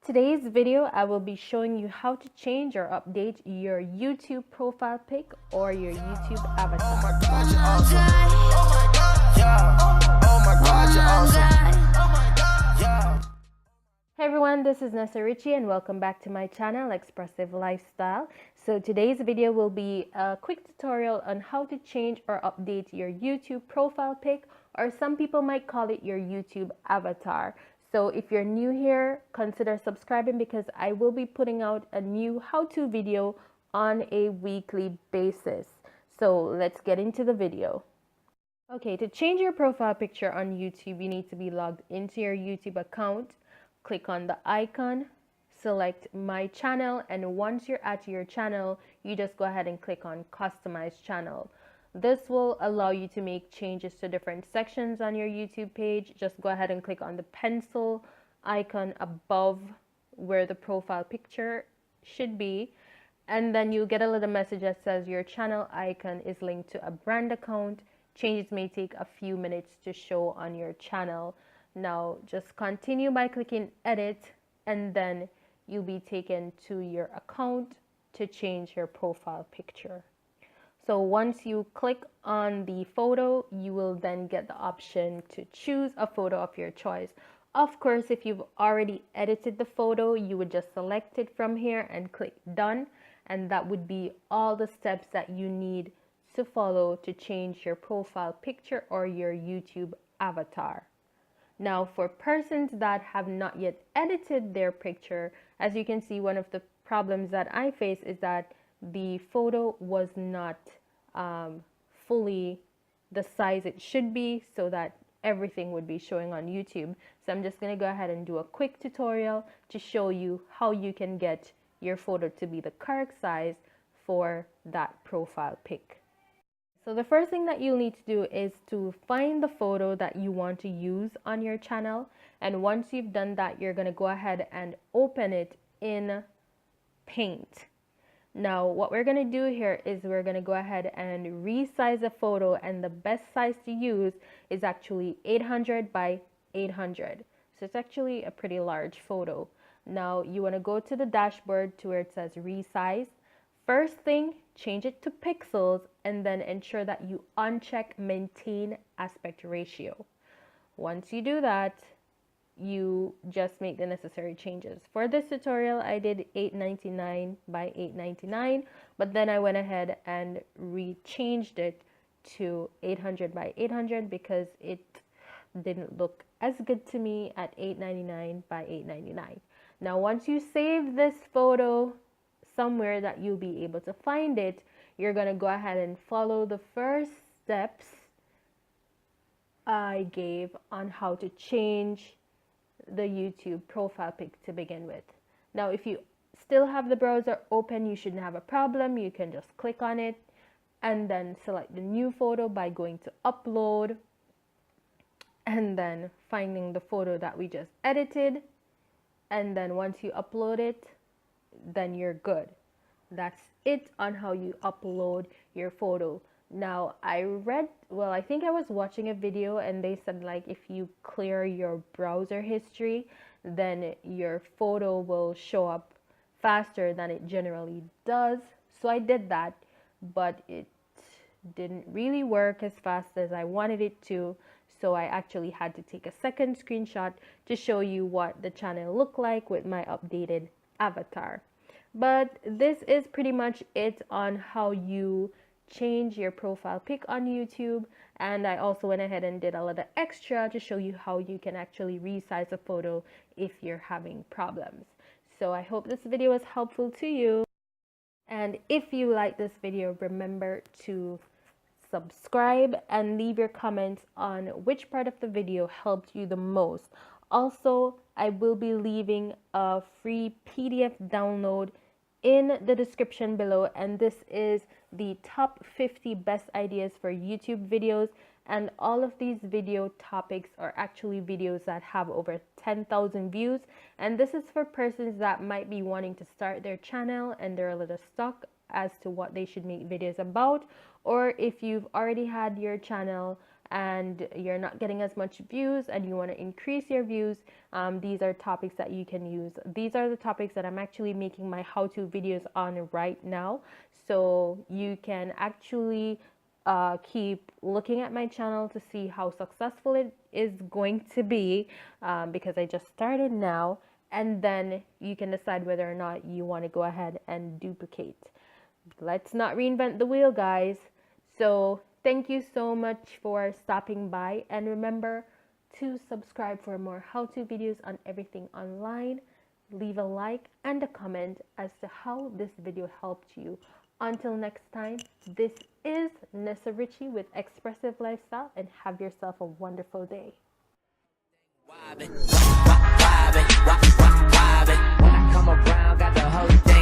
Today's video, I will be showing you how to change or update your YouTube profile pic or your YouTube avatar. Oh my God, you're awesome. Oh my God, yeah. Oh my God, you're awesome. Oh my God, yeah. Hey everyone, this is Nessa Richie and welcome back to my channel, Expressive Lifestyle. So today's video will be a quick tutorial on how to change or update your YouTube profile pic, or some people might call it your YouTube avatar. So if you're new here, consider subscribing because I will be putting out a new how-to video on a weekly basis. So let's get into the video. Okay, to change your profile picture on YouTube, you need to be logged into your YouTube account. Click on the icon, select my channel, and once you're at your channel, you just go ahead and click on customize channel. This will allow you to make changes to different sections on your YouTube page. Just go ahead and click on the pencil icon above where the profile picture should be, and then you'll get a little message that says your channel icon is linked to a brand account. Changes may take a few minutes to show on your channel. Now just continue by clicking edit, and then you'll be taken to your account to change your profile picture. So once you click on the photo, you will then get the option to choose a photo of your choice. Of course, if you've already edited the photo, you would just select it from here and click done, and that would be all the steps that you need to follow to change your profile picture or your YouTube avatar. Now, for persons that have not yet edited their picture, as you can see, one of the problems that I face is that the photo was not fully the size it should be, so that everything would be showing on YouTube. So I'm just going to go ahead and do a quick tutorial to show you how you can get your photo to be the correct size for that profile pic. So the first thing that you'll need to do is to find the photo that you want to use on your channel. And once you've done that, you're going to go ahead and open it in Paint. Now, what we're going to do here is we're going to go ahead and resize the photo, and the best size to use is actually 800 by 800. So it's actually a pretty large photo. Now, you want to go to the dashboard to where it says resize. First thing, change it to pixels, and then ensure that you uncheck maintain aspect ratio. Once you do that, you just make the necessary changes. For this tutorial, I did 899 by 899, but then I went ahead and re-changed it to 800 by 800 because it didn't look as good to me at 899 by 899. Now, once you save this photo somewhere that you'll be able to find it, you're going to go ahead and follow the first steps I gave on how to change the YouTube profile pic to begin with. Now, if you still have the browser open, you shouldn't have a problem. You can just click on it and then select the new photo by going to upload and then finding the photo that we just edited. And then once you upload it, then you're good. That's it on how you upload your photo. Now, I think I was watching a video and they said, like, if you clear your browser history, then your photo will show up faster than it generally does. So I did that, but it didn't really work as fast as I wanted it to. So I actually had to take a second screenshot to show you what the channel looked like with my updated avatar. But this is pretty much it on how you change your profile pic on YouTube. And I also went ahead and did a little extra to show you how you can actually resize a photo if you're having problems. So I hope this video was helpful to you. And if you like this video, remember to subscribe and leave your comments on which part of the video helped you the most. Also, I will be leaving a free PDF download in the description below, and this is the top 50 best ideas for YouTube videos, and all of these video topics are actually videos that have over 10,000 views, and this is for persons that might be wanting to start their channel and they're a little stuck as to what they should make videos about, or if you've already had your channel and you're not getting as much views and you want to increase your views, these are topics that you can use. These are the topics that I'm actually making my how-to videos on right now. So you can actually keep looking at my channel to see how successful it is going to be, because I just started now, and then you can decide whether or not you want to go ahead and duplicate. Let's not reinvent the wheel, guys. So thank you so much for stopping by, and remember to subscribe for more how-to videos on everything online. Leave a like and a comment as to how this video helped you. Until next time, this is Nessa Richie with Expressive Lifestyle, and have yourself a wonderful day. When I come around, got the whole